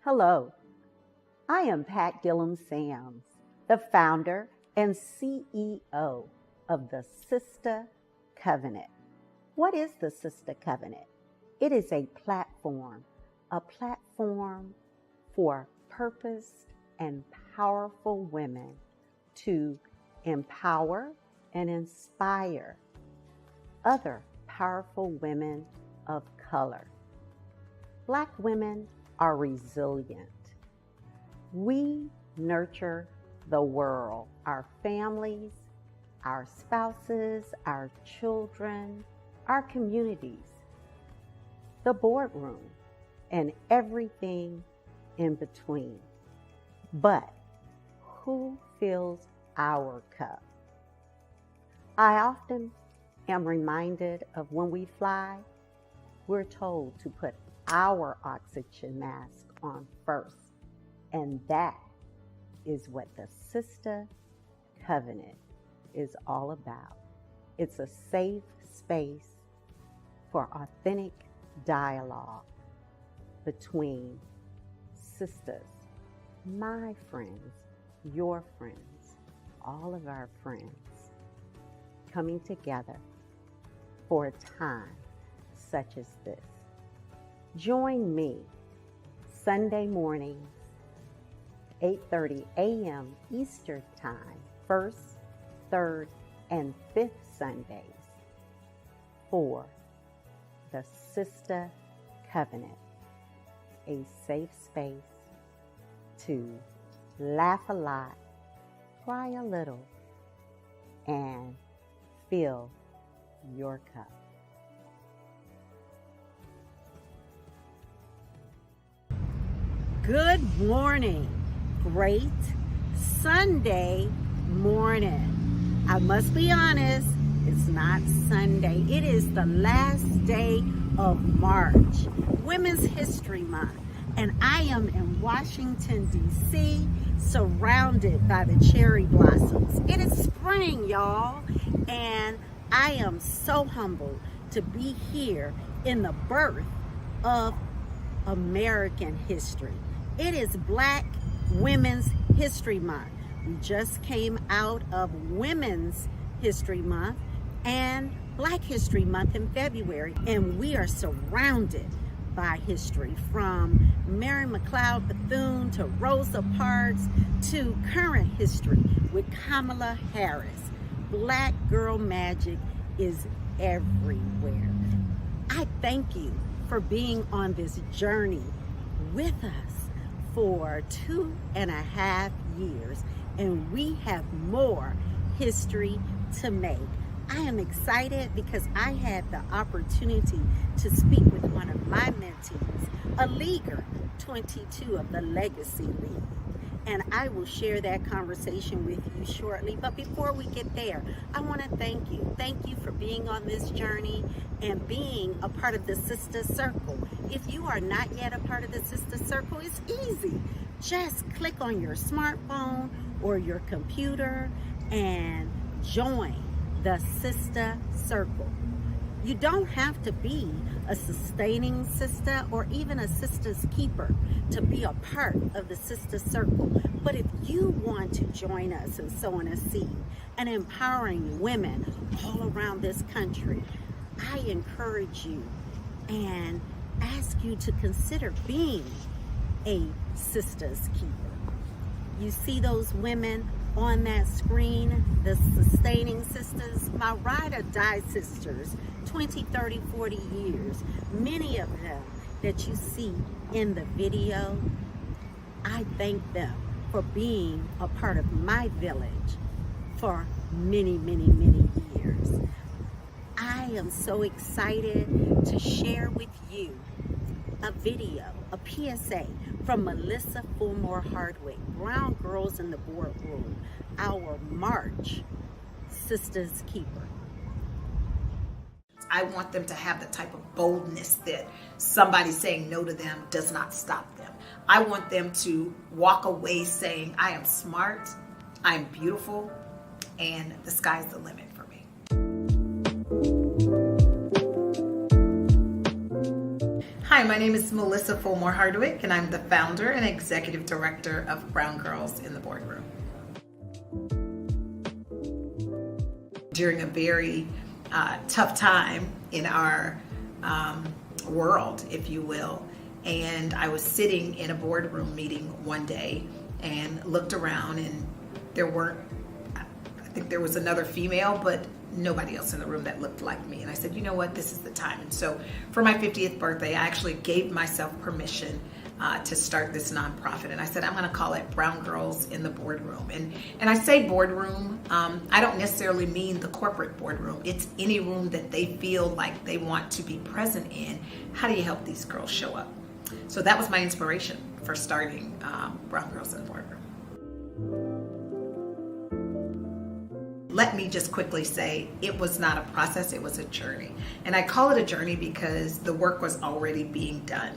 Hello, I am Pat Gillum-Sams, the founder and CEO of the Sister Covenant. What is the Sister Covenant? It is a platform for purpose and powerful women to empower and inspire other powerful women of color. Black women are resilient. We nurture the world, our families, our spouses, our children, our communities, the boardroom, and everything in between. But who fills our cup? I often am reminded of when we fly, we're told to put our oxygen mask on first. And that is what the Sister Covenant is all about. It's a safe space for authentic dialogue between sisters, my friends, your friends, all of our friends, coming together for a time such as this. Join me Sunday mornings, 8:30 a.m. Eastern Time, first, third, and fifth Sundays for the Sister Covenant, a safe space to laugh a lot, cry a little, and fill your cup. Good morning. Great Sunday morning. I must be honest, it's not Sunday. It is the last day of March, Women's History Month, and I am in Washington, D.C., surrounded by the cherry blossoms. It is spring, y'all, and I am so humbled to be here in the birth of American history. It is Black Women's History Month. We just came out of Women's History Month and Black History Month in February, and we are surrounded by history, from Mary McLeod Bethune to Rosa Parks to current history with Kamala Harris. Black girl magic is everywhere. I thank you for being on this journey with us for 2.5 years, and we have more history to make. I am excited because I had the opportunity to speak with one of my mentees, a leaguer, 22 of the Legacy League. And I will share that conversation with you shortly. But before we get there, I want to thank you. Thank you for being on this journey and being a part of the Sister Circle. If you are not yet a part of the Sister Circle, it's easy. Just click on your smartphone or your computer and join the Sister Circle. You don't have to be a sustaining sister or even a sister's keeper to be a part of the Sister Circle. But if you want to join us in sowing a seed and empowering women all around this country, I encourage you and ask you to consider being a sister's keeper. You see those women on that screen, the sustaining sisters, my ride or die sisters, 20, 30, 40 years. Many of them that you see in the video, I thank them for being a part of my village for many, many, many years. I am so excited to share with you a video, a PSA from Melissa Fulmore Hardwick, Brown Girls in the Boardroom, our March Sisters Keeper. I want them to have the type of boldness that somebody saying no to them does not stop them. I want them to walk away saying, I am smart, I am beautiful, and the sky's the limit for me. Hi, my name is Melissa Fulmore Hardwick, and I'm the founder and executive director of Brown Girls in the Boardroom. During a very tough time in our world, if you will, and I was sitting in a boardroom meeting one day and looked around, and I think there was another female, but nobody else in the room that looked like me. And I said, you know what, this is the time. And so for my 50th birthday, I actually gave myself permission to start this nonprofit. And I said, I'm going to call it Brown Girls in the Boardroom. And I say boardroom, I don't necessarily mean the corporate boardroom. It's any room that they feel like they want to be present in. How do you help these girls show up? So that was my inspiration for starting Brown Girls in the Boardroom. Let me just quickly say, it was not a process, it was a journey. And I call it a journey because the work was already being done.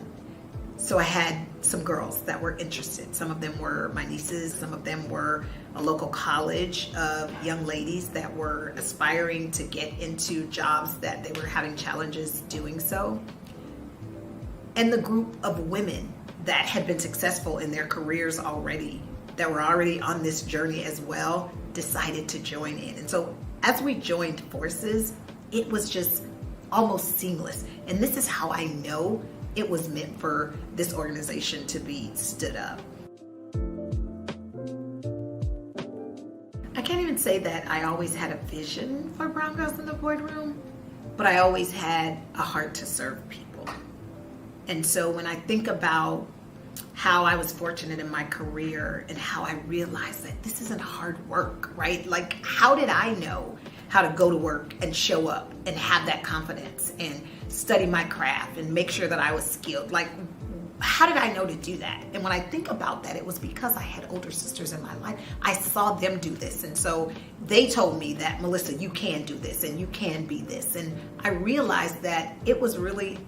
So I had some girls that were interested. Some of them were my nieces, some of them were a local college of young ladies that were aspiring to get into jobs that they were having challenges doing so. And the group of women that had been successful in their careers already, that were already on this journey as well, decided to join in. And so as we joined forces, it was just almost seamless. And this is how I know it was meant for this organization to be stood up. I can't even say that I always had a vision for Brown Girls in the Boardroom, but I always had a heart to serve people. And so when I think about how I was fortunate in my career and how I realized that this isn't hard work, right? Like, how did I know how to go to work and show up and have that confidence and study my craft and make sure that I was skilled? Like, how did I know to do that? And when I think about that, it was because I had older sisters in my life. I saw them do this. And so they told me that, Melissa, you can do this and you can be this. And I realized that it was really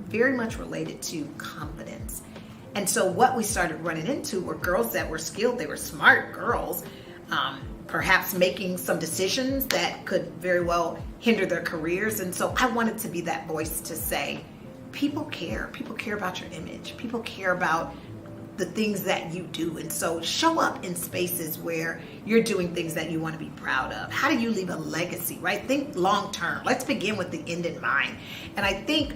very much related to confidence. And so what we started running into were girls that were skilled. They were smart girls, perhaps making some decisions that could very well hinder their careers. And so I wanted to be that voice to say, people care. People care about your image. People care about the things that you do. And so show up in spaces where you're doing things that you want to be proud of. How do you leave a legacy, right? Think long term. Let's begin with the end in mind. And I think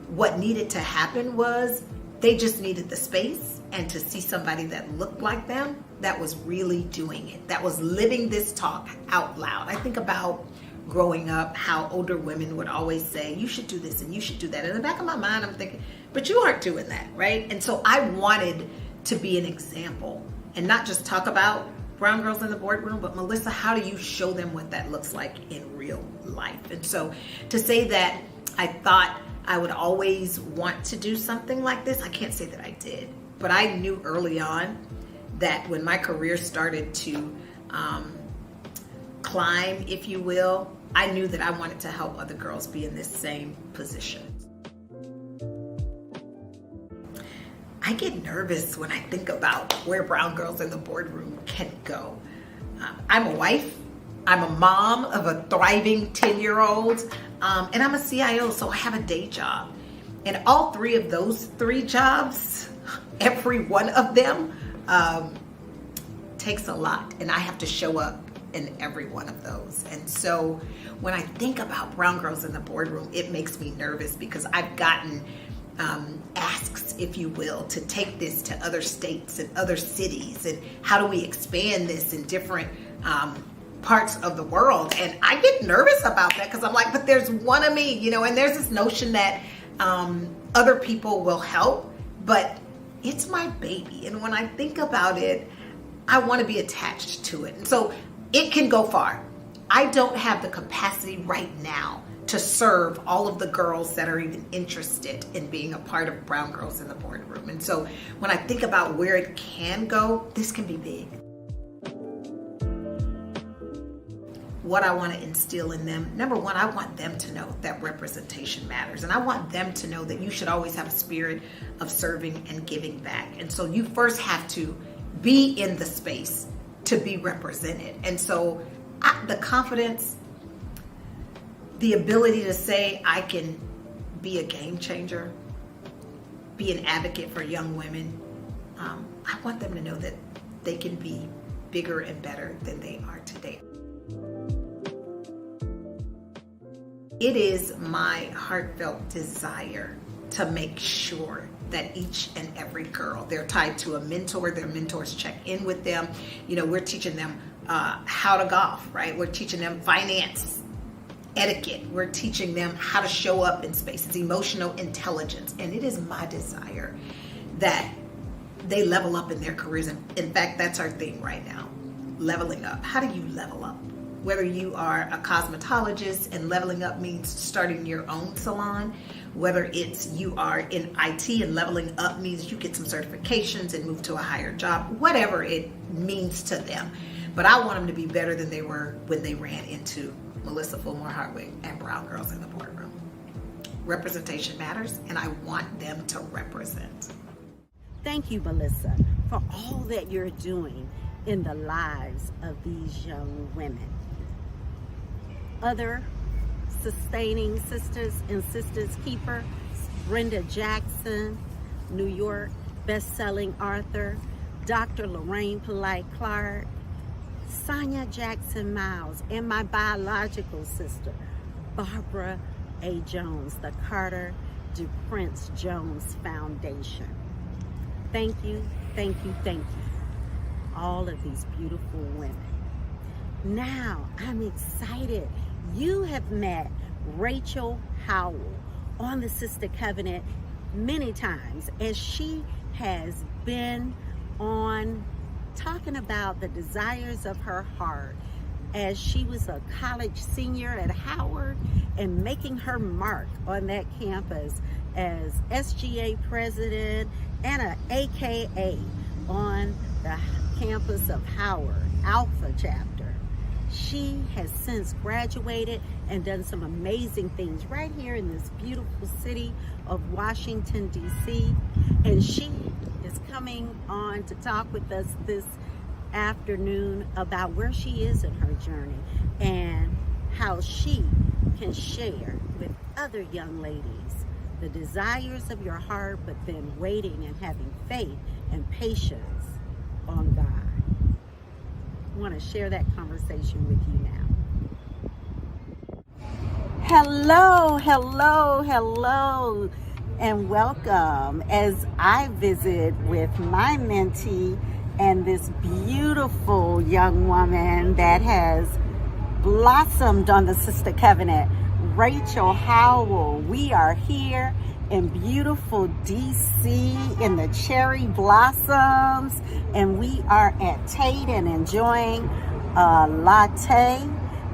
what needed to happen was they just needed the space and to see somebody that looked like them, that was really doing it, that was living this talk out loud. I think about growing up, how older women would always say, you should do this and you should do that. In the back of my mind, I'm thinking, but you aren't doing that, right? And so I wanted to be an example and not just talk about Brown Girls in the Boardroom, but Melissa, how do you show them what that looks like in real life? And so to say that I thought I would always want to do something like this, I can't say that I did. But I knew early on that when my career started to climb, if you will, I knew that I wanted to help other girls be in this same position. I get nervous when I think about where Brown Girls in the Boardroom can go. I'm a wife. I'm a mom of a thriving 10-year-old, and I'm a CIO, so I have a day job. And all three of those three jobs, every one of them takes a lot, and I have to show up in every one of those. And so when I think about Brown Girls in the Boardroom, it makes me nervous because I've gotten asks, if you will, to take this to other states and other cities, and how do we expand this in different parts of the world. And I get nervous about that because I'm like, but there's one of me, you know, and there's this notion that other people will help, but it's my baby. And when I think about it, I want to be attached to it. And so it can go far. I don't have the capacity right now to serve all of the girls that are even interested in being a part of Brown Girls in the Boardroom. And so when I think about where it can go, this can be big. What I want to instill in them, number one, I want them to know that representation matters. And I want them to know that you should always have a spirit of serving and giving back. And so you first have to be in the space to be represented. And so the confidence, the ability to say I can be a game changer, be an advocate for young women. I want them to know that they can be bigger and better than they are today. It is my heartfelt desire to make sure that each and every girl, they're tied to a mentor, their mentors check in with them. You know, we're teaching them how to golf, right? We're teaching them finance, etiquette. We're teaching them how to show up in spaces, emotional intelligence. And it is my desire that they level up in their careers. And in fact, that's our thing right now, leveling up. How do you level up? Whether you are a cosmetologist and leveling up means starting your own salon, whether it's you are in IT and leveling up means you get some certifications and move to a higher job, whatever it means to them. But I want them to be better than they were when they ran into Melissa Fulmore Hartwig and Brown Girls in the Boardroom. Representation matters, and I want them to represent. Thank you, Melissa, for all that you're doing in the lives of these young women. Other sustaining sisters and sisters keeper, Brenda Jackson, New York best-selling author, Dr. Lorraine Polite Clark, Sonia Jackson Miles, and my biological sister, Barbara A. Jones, the Carter Du Prince Jones Foundation. Thank you, thank you, thank you, all of these beautiful women. Now, I'm excited. You have met Rachel Howell on the Sister Covenant many times, as she has been on talking about the desires of her heart as she was a college senior at Howard and making her mark on that campus as SGA president and an AKA on the campus of Howard Alpha chapter. She has since graduated and done some amazing things right here in this beautiful city of Washington, D.C. And she is coming on to talk with us this afternoon about where she is in her journey and how she can share with other young ladies the desires of your heart, but then waiting and having faith and patience on God. I want to share that conversation with you now. Hello, hello, hello, and welcome as I visit with my mentee and this beautiful young woman that has blossomed on the Sister Covenant, Rachel Howell. We are here in beautiful DC in the cherry blossoms, and we are at Tate and enjoying a latte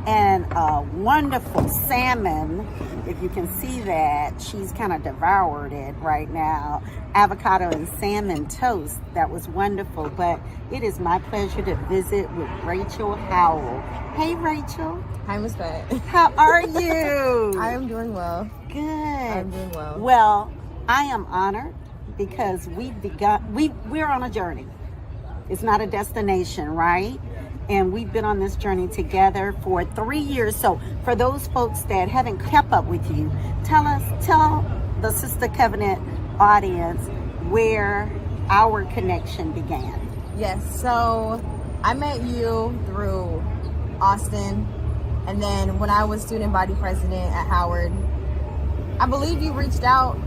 and a wonderful salmon. If you can see that, she's kind of devoured it right now. Avocado and salmon toast. That was wonderful. But it is my pleasure to visit with Rachel Howell. Hey, Rachel. Hi, Miss Pat. How are you? I am doing well. Good. I'm doing well. Well, I am honored because we're on a journey. It's not a destination, right? And we've been on this journey together for 3 years. So for those folks that haven't kept up with you, tell the Sister Covenant audience where our connection began. Yes, so I met you through Austin, and then when I was student body president at Howard, I believe you reached out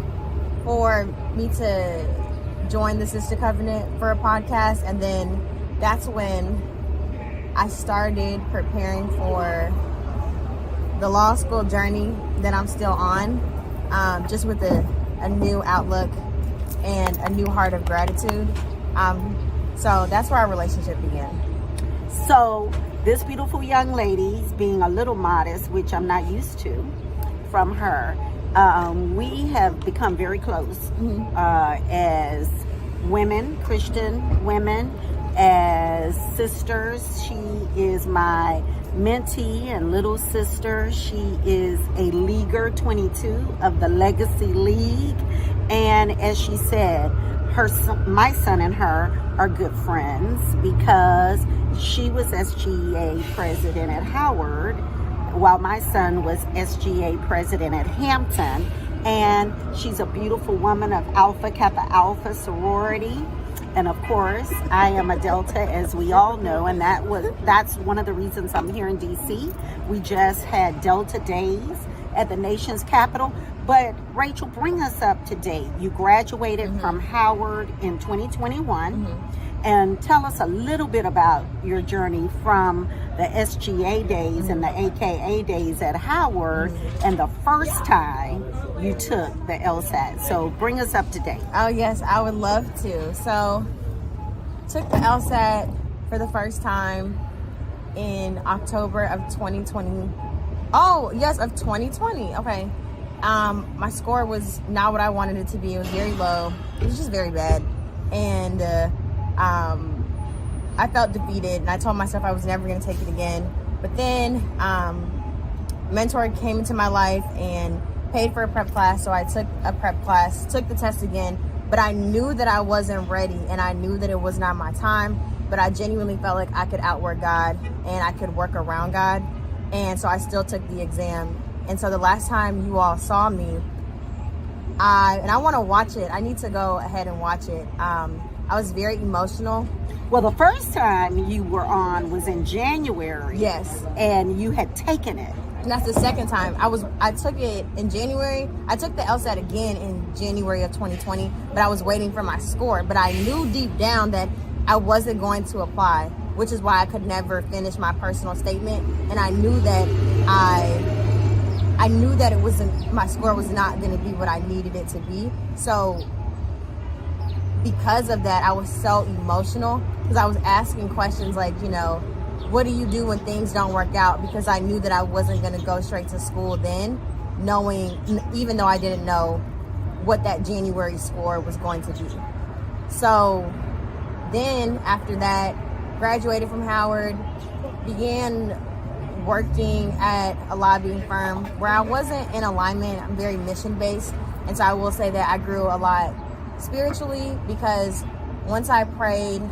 for me to join the Sister Covenant for a podcast, and then that's when I started preparing for the law school journey that I'm still on, just with a new outlook and a new heart of gratitude. So that's where our relationship began. So this beautiful young lady, being a little modest, which I'm not used to from her, we have become very close as women, Christian women, as sisters. She is my mentee and little sister. She is a Leaguer 22 of the Legacy League. And as she said, my son and her are good friends because she was SGA president at Howard while my son was SGA president at Hampton. And she's a beautiful woman of Alpha Kappa Alpha sorority. And of course, I am a Delta, as we all know, and that's one of the reasons I'm here in DC. We just had Delta Days at the nation's capital. But Rachel, bring us up to date. You graduated from Howard in 2021, and tell us a little bit about your journey from the SGA days and the AKA days at Howard, and the first time you took the LSAT. So bring us up to date. Oh yes, I would love to. So took the LSAT for the first time in October of 2020. Oh yes, of 2020. Okay. My score was not what I wanted it to be. It was very low. It was just very bad. And I felt defeated, and I told myself I was never going to take it again. But then mentor came into my life and paid for a prep class, so I took a prep class, took the test again, but I knew that I wasn't ready, and I knew that it was not my time, but I genuinely felt like I could outwork God, and I could work around God, and so I still took the exam. And so the last time you all saw me, I want to watch it. I need to go ahead and watch it. I was very emotional. Well, the first time you were on was in January. Yes. And you had taken it. And that's the second time. I took it in January. I took the LSAT again in January of 2020, but I was waiting for my score. But I knew deep down that I wasn't going to apply, which is why I could never finish my personal statement. And I knew that I knew that my score was not going to be what I needed it to be. So because of that, I was so emotional, because I was asking questions like, what do you do when things don't work out? Because I knew that I wasn't going to go straight to school then, even though I didn't know what that January score was going to be. So then after that, graduated from Howard, began working at a lobbying firm where I wasn't in alignment. I'm very mission based. And so I will say that I grew a lot spiritually, because once I prayed,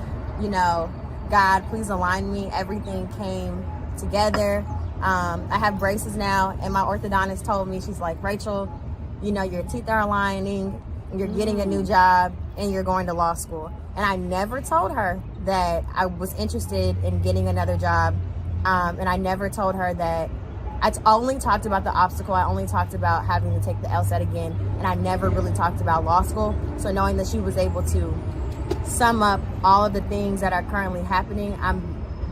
God, please align me, everything came together. I have braces now, and my orthodontist told me, she's like, Rachel, your teeth are aligning, you're getting a new job, and you're going to law school. And I never told her that I was interested in getting another job. And I never told her that. I only talked about the obstacle. I only talked about having to take the LSAT again. And I never really talked about law school. So knowing that she was able to sum up all of the things that are currently happening, I'm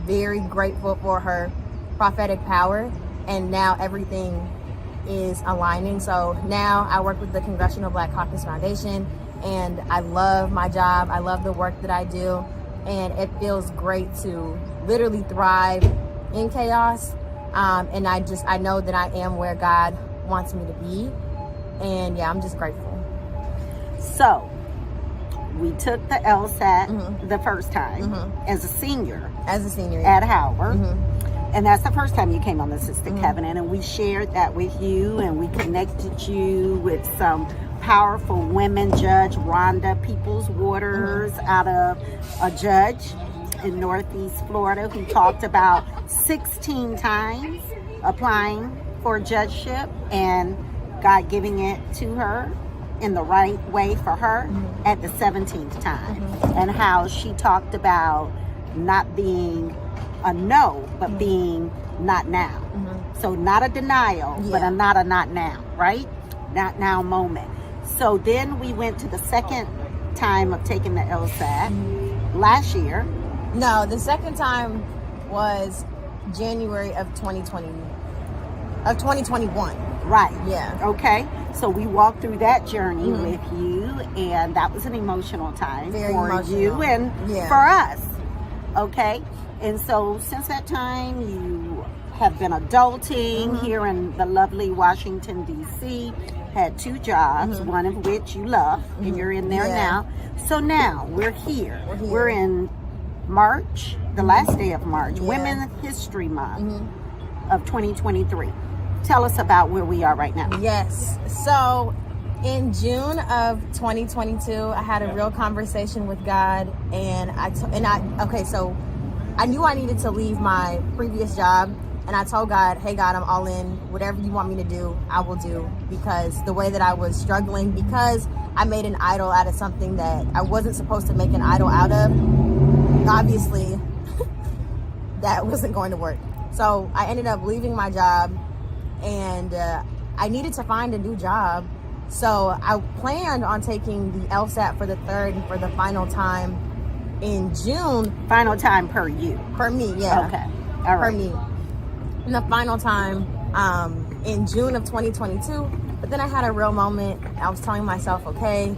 very grateful for her prophetic power. And now everything is aligning. So now I work with the Congressional Black Caucus Foundation, and I love my job. I love the work that I do. And it feels great to literally thrive in chaos. And I know that I am where God wants me to be. And yeah, I'm just grateful. So we took the LSAT the first time as a senior. At Howard. And that's the first time you came on the Sister Covenant, and we shared that with you, and we connected you with some powerful women, Judge Rhonda Peoples Waters, out of a judge in Northeast Florida, who talked about 16 times applying for a judgeship and God giving it to her in the right way for her at the 17th time, and how she talked about not being a no, but being not now. So not a denial, but a not now, right? Not now moment. So then we went to the second time of taking the LSAT last year. No, the second time was January of 2021. Right. Yeah. Okay. So we walked through that journey with you, and that was an emotional time for you and for us. Okay. And so since that time, you have been adulting here in the lovely Washington, D.C., had 2 jobs, one of which you love, and you're in there now. So now we're here. We're in March, the last day of March, Women's History Month of 2023. Tell us about where we are right now. Yes. So in June of 2022, I had a real conversation with God, and so I knew I needed to leave my previous job And I told God, hey God, I'm all in. Whatever you want me to do, I will do. Because the way that I was struggling, because I made an idol out of something that I wasn't supposed to make an idol out of, obviously that wasn't going to work. So I ended up leaving my job, and I needed to find a new job. So I planned on taking the LSAT for the third and for the final time in June. Final time per you. For me, yeah. Okay. All right. For me. And the final time in June of 2022. But then I had a real moment. I was telling myself, okay,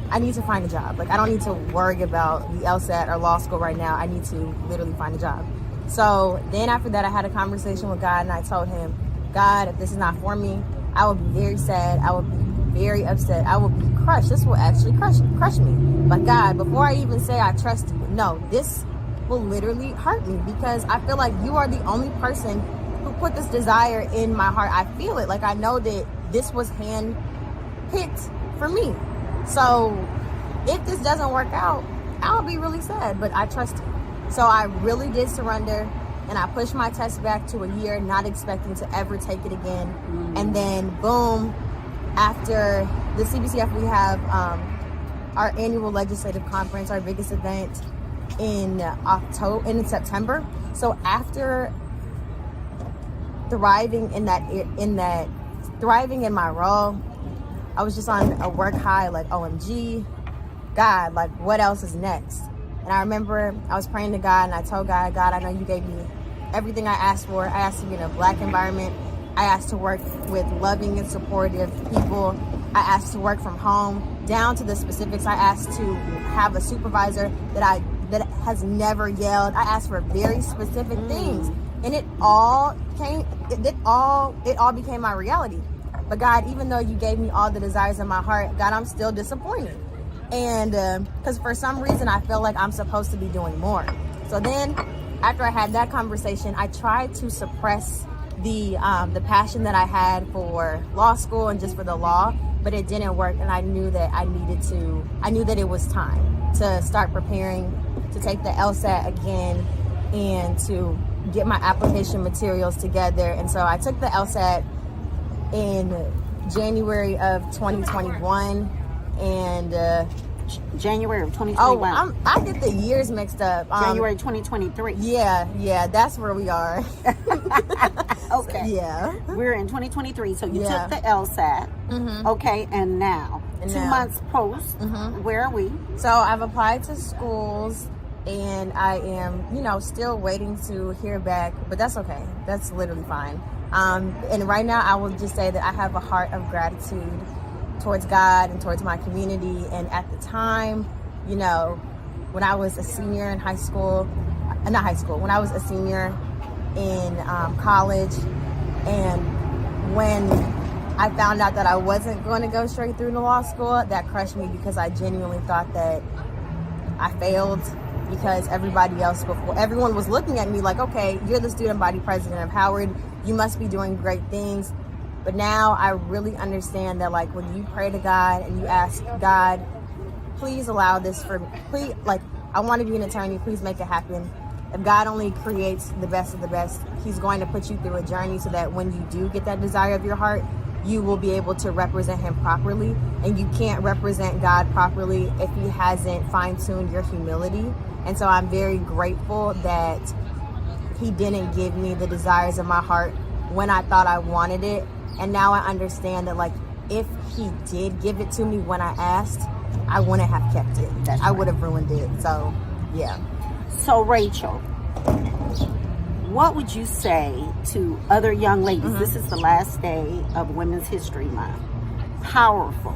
I need to find a job. Like, I don't need to worry about the LSAT or law school right now. I need to literally find a job. So then after that, I had a conversation with God, and I told him, God, if this is not for me, I will be very sad. I will be very upset. I will be crushed. This will actually crush me. But God, before I even say I trust you, no, this will literally hurt me, because I feel like you are the only person who put this desire in my heart. I feel it. Like, I know that this was hand-picked for me. So if this doesn't work out, I'll be really sad, but I trust you. So I really did surrender, and I pushed my test back to a year, not expecting to ever take it again. And then boom, after the CBCF, we have our annual legislative conference, our biggest event in September. So after thriving thriving in my role, I was just on a work high, like, OMG, God, like, what else is next? And I remember I was praying to God, and I told God, I know you gave me everything I asked for. I asked to be in a Black environment. I asked to work with loving and supportive people. I asked to work from home, down to the specifics. I asked to have a supervisor that has never yelled. I asked for very specific things, and it all became my reality. But God, even though you gave me all the desires in my heart, God, I'm still disappointed. And because for some reason I feel like I'm supposed to be doing more. So then after I had that conversation, I tried to suppress the passion that I had for law school and just for the law, but it didn't work. And I knew that I knew that it was time to start preparing to take the LSAT again and to get my application materials together. And so I took the LSAT in January of 2021, and January of 2021. Oh, I get the years mixed up. January 2023. Yeah, that's where we are. Okay. Yeah. We're in 2023, so you Yeah. took the LSAT. Okay, and now, 2 months post, where are we? So I've applied to schools, and I am, still waiting to hear back, but that's okay. That's literally fine. And right now, I will just say that I have a heart of gratitude towards God and towards my community. And at the time, when I was a senior in when I was a senior in college, and when I found out that I wasn't going to go straight through to law school, that crushed me, because I genuinely thought that I failed, because everyone was looking at me like, okay, you're the student body president of Howard, you must be doing great things. But now I really understand that, like, when you pray to God and you ask God, please allow this for me, please, like, I want to be an attorney, please make it happen. If God only creates the best of the best, he's going to put you through a journey so that when you do get that desire of your heart, you will be able to represent him properly. And you can't represent God properly if he hasn't fine-tuned your humility. And so I'm very grateful that he didn't give me the desires of my heart when I thought I wanted it. And now I understand that, like, if he did give it to me when I asked, I wouldn't have kept it. I would have ruined it. So, yeah. So, Rachel, what would you say to other young ladies? This is the last day of Women's History Month. Powerful.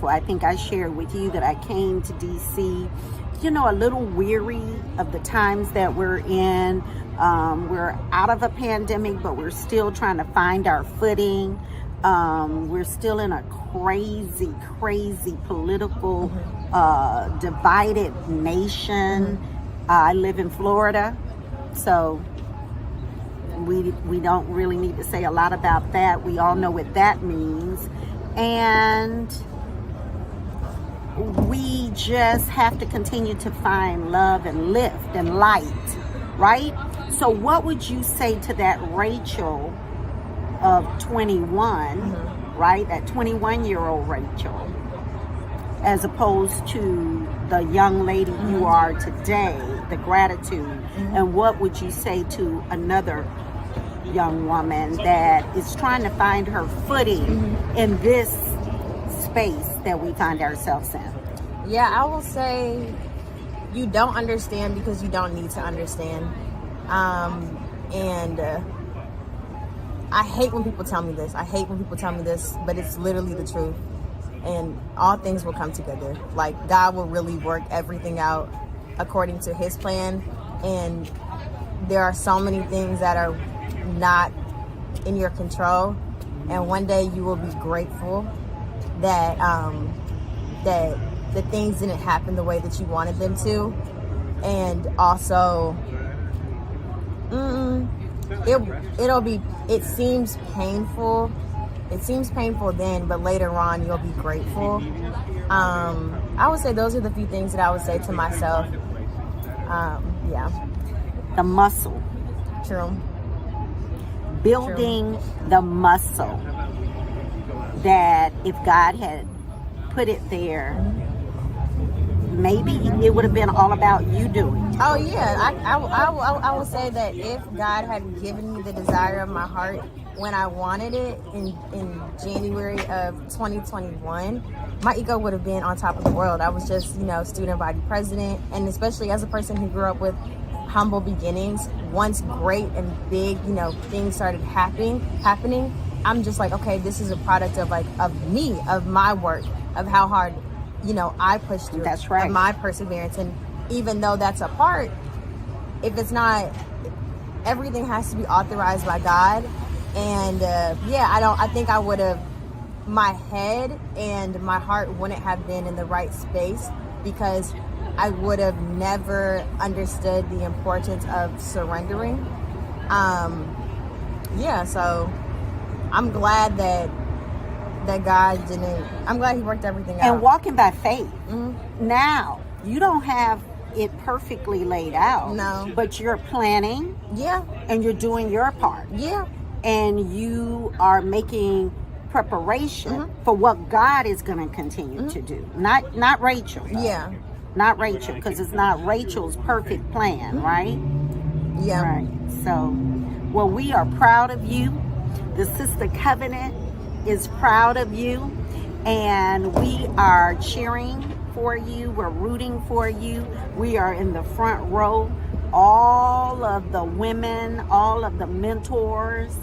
I think I shared with you that I came to DC, a little weary of the times that we're in. We're out of a pandemic, but we're still trying to find our footing. We're still in a crazy political, divided nation. I live in Florida, so we don't really need to say a lot about that. We all know what that means. And we just have to continue to find love and lift and light, right? So what would you say to that Rachel of 21, right? That 21-year-old Rachel, as opposed to the young lady you are today, the gratitude. And what would you say to another young woman that is trying to find her footing in this space that we find ourselves in? Yeah, I will say you don't understand because you don't need to understand. And I hate when people tell me this. But it's literally the truth. And all things will come together. Like, God will really work everything out according to his plan. And there are so many things that are not in your control. And one day you will be grateful that that the things didn't happen the way that you wanted them to. And also, it seems painful. It seems painful then, but later on you'll be grateful. I would say those are the few things that I would say to myself. Yeah. The muscle. True. Building the muscle that if God had put it there, maybe it would have been all about you doing it. Oh yeah, I would say that if God had given me the desire of my heart when I wanted it in January of 2021, my ego would have been on top of the world. I was just, student body president, and especially as a person who grew up with humble beginnings, once great and big, things started happening, I'm just like, okay, this is a product of me, of my work, of how hard, I pushed through. That's right. Of my perseverance. And even though that's a part, if it's not, everything has to be authorized by God. And I think I would have, my head and my heart wouldn't have been in the right space, because I would have never understood the importance of surrendering. So I'm glad that God didn't, I'm glad he worked everything out. And walking by faith. Now, you don't have it perfectly laid out. No. But you're planning. Yeah. And you're doing your part. Yeah. And you are making preparation for what God is going to continue to do. Not Rachel. Though. Yeah. Not Rachel, because it's not Rachel's perfect plan, right? Yeah. Right. So, well, we are proud of you. The Sister Covenant is proud of you. And we are cheering for you. We're rooting for you. We are in the front row. All of the women, all of the mentors,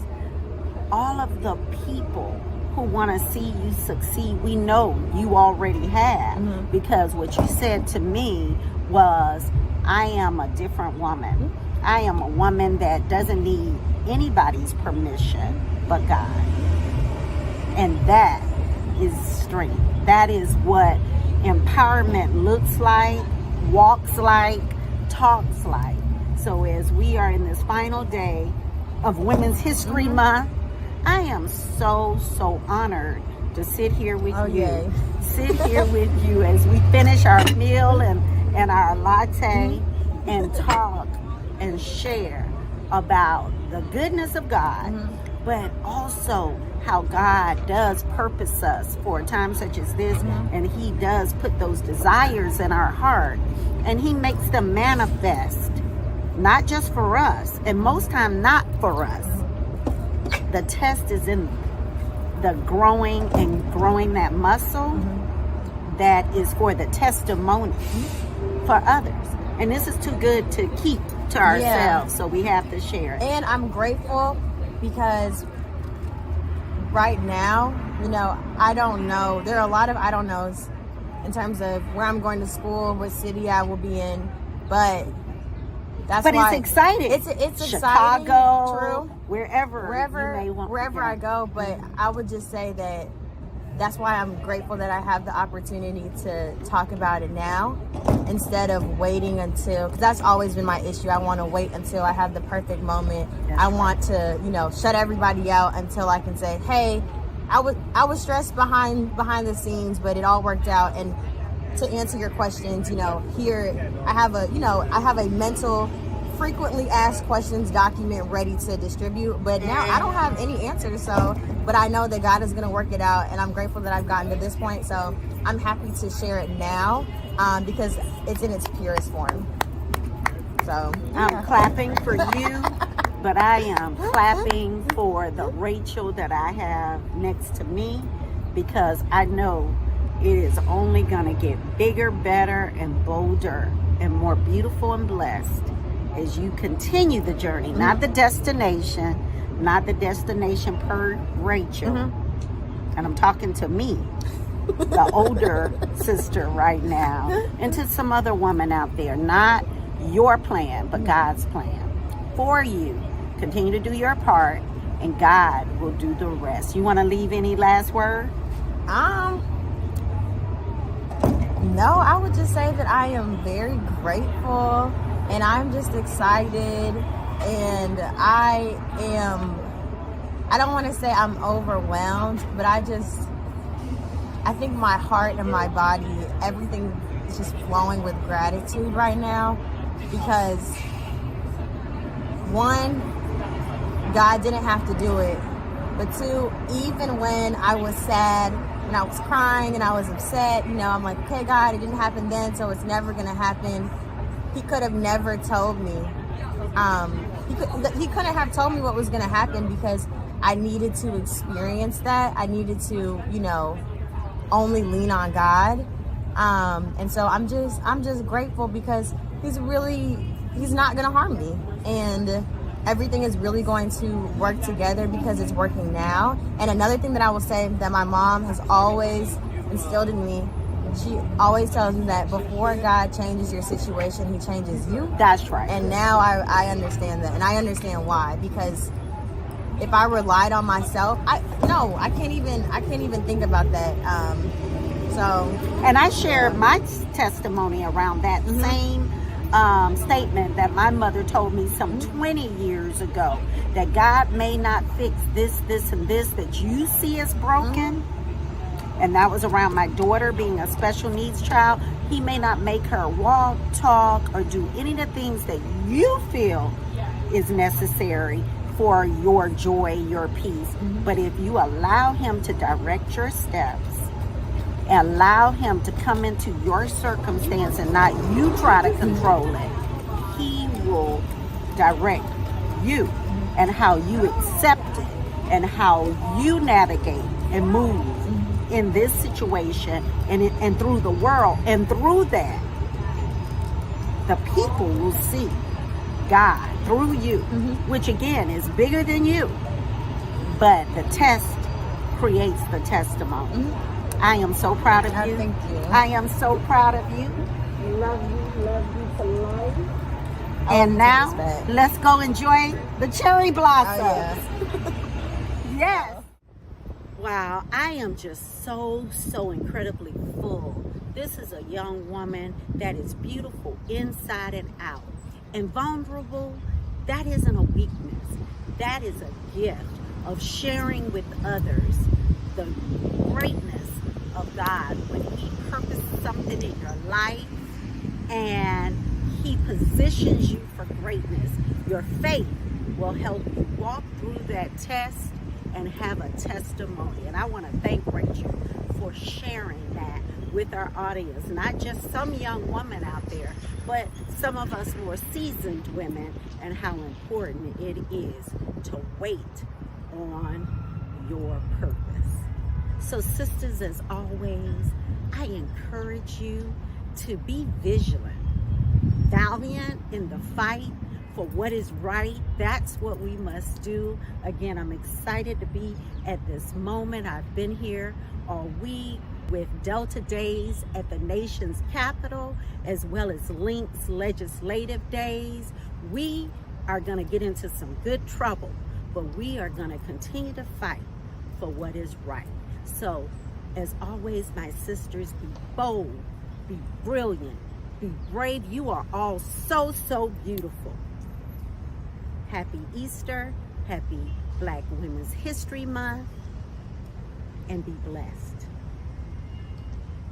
all of the people who want to see you succeed, we know you already have, because what you said to me was, I am a different woman. I am a woman that doesn't need anybody's permission but God. And that is strength. That is what empowerment looks like, walks like, talks like. So as we are in this final day of Women's History Month, I am so honored to sit here with you. Yay. Sit here with you as we finish our meal and our latte and talk and share about the goodness of God, but also how God does purpose us for a time such as this, and he does put those desires in our heart, and he makes them manifest, not just for us, and most time not for us. The test is in the growing that muscle that is for the testimony for others. And this is too good to keep to ourselves, so we have to share it. And I'm grateful because right now, I don't know. There are a lot of I don't knows in terms of where I'm going to school, what city I will be in, but that's why it's exciting. It's Chicago, exciting. True. Wherever I go, but I would just say that that's why I'm grateful that I have the opportunity to talk about it now instead of waiting until, because that's always been my issue. I want to wait until I have the perfect moment. I want to, shut everybody out until I can say, hey, I was stressed behind the scenes, but it all worked out. And to answer your questions, here I have a mental frequently asked questions document ready to distribute, but now I don't have any answers. So, but I know that God is going to work it out, and I'm grateful that I've gotten to this point. So I'm happy to share it now because it's in its purest form. So I'm clapping for you, but I am clapping for the Rachel that I have next to me, because I know it is only going to get bigger, better, and bolder, and more beautiful and blessed as you continue the journey, not the destination per Rachel. And I'm talking to me, the older sister right now, and to some other woman out there. Not your plan, but God's plan for you. Continue to do your part, and God will do the rest. You want to leave any last word? No, I would just say that I am very grateful, and I'm just excited, and I don't want to say I'm overwhelmed, but I think my heart and my body, everything is just flowing with gratitude right now, because one, God didn't have to do it, but two, even when I was sad, and I was crying and I was upset, I'm like, okay, God, it didn't happen then, so it's never gonna happen. He could have never told me. He couldn't have told me what was gonna happen, because I needed to experience that. I needed to, only lean on God. And so I'm just grateful, because He's not gonna harm me, and everything is really going to work together because it's working now. And another thing that I will say that my mom has always instilled in me, she always tells me that before God changes your situation, He changes you. That's right. And now I understand that, and I understand why, because if I relied on myself, I can't even think about that. And I shared my testimony around that same statement that my mother told me some 20 years ago, that God may not fix this, and this that you see as broken. And that was around my daughter being a special needs child. He may not make her walk, talk, or do any of the things that you feel is necessary for your joy, your peace. But if you allow Him to direct your steps, allow Him to come into your circumstance and not you try to control it, He will direct you and how you accept it and how you navigate and move in this situation and through the world. And through that, the people will see God through you, which again is bigger than you. But the test creates the testimony. I am so proud of you. Thank you. I am so proud of you. Love you to life. And now, let's go enjoy the cherry blossom. Oh, Yes. Wow, I am just so incredibly full. This is a young woman that is beautiful inside and out. And vulnerable, that isn't a weakness. That is a gift of sharing with others the greatness of God when He purposed something in your life and He positions you for greatness. Your faith will help you walk through that test and have a testimony. And I want to thank Rachel for sharing that with our audience, not just some young woman out there, but some of us more seasoned women, and how important it is to wait on your purpose. So sisters, as always, I encourage you to be vigilant, valiant in the fight for what is right. That's what we must do. Again, I'm excited to be at this moment. I've been here all week with Delta Days at the nation's capital, as well as Link's legislative days. We are going to get into some good trouble, but we are going to continue to fight for what is right. So, as always, my sisters, be bold, be brilliant, be brave. You are all so beautiful. Happy Easter, happy Black Women's History Month, and be blessed.